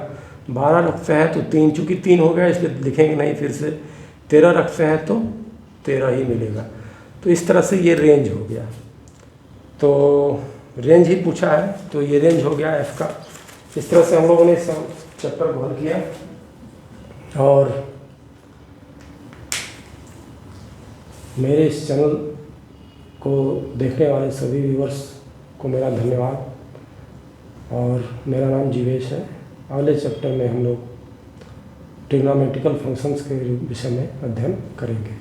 12 रखते हैं तो 3, चूँकि 3 हो गया इसलिए लिखेंगे नहीं फिर से, 13 रखते हैं तो 13 ही मिलेगा। तो इस तरह से ये रेंज हो गया। तो रेंज ही पूछा है, तो ये रेंज हो गया f का। इस तरह से हम लोगों ने इस चैप्टर को हल किया। और मेरे इस चैनल को देखने वाले सभी व्यूअर्स को मेरा धन्यवाद। और मेरा नाम जीवेश है। अगले चैप्टर में हम लोग ट्रिग्नोमेट्रिकल फंक्शंस के विषय में अध्ययन करेंगे।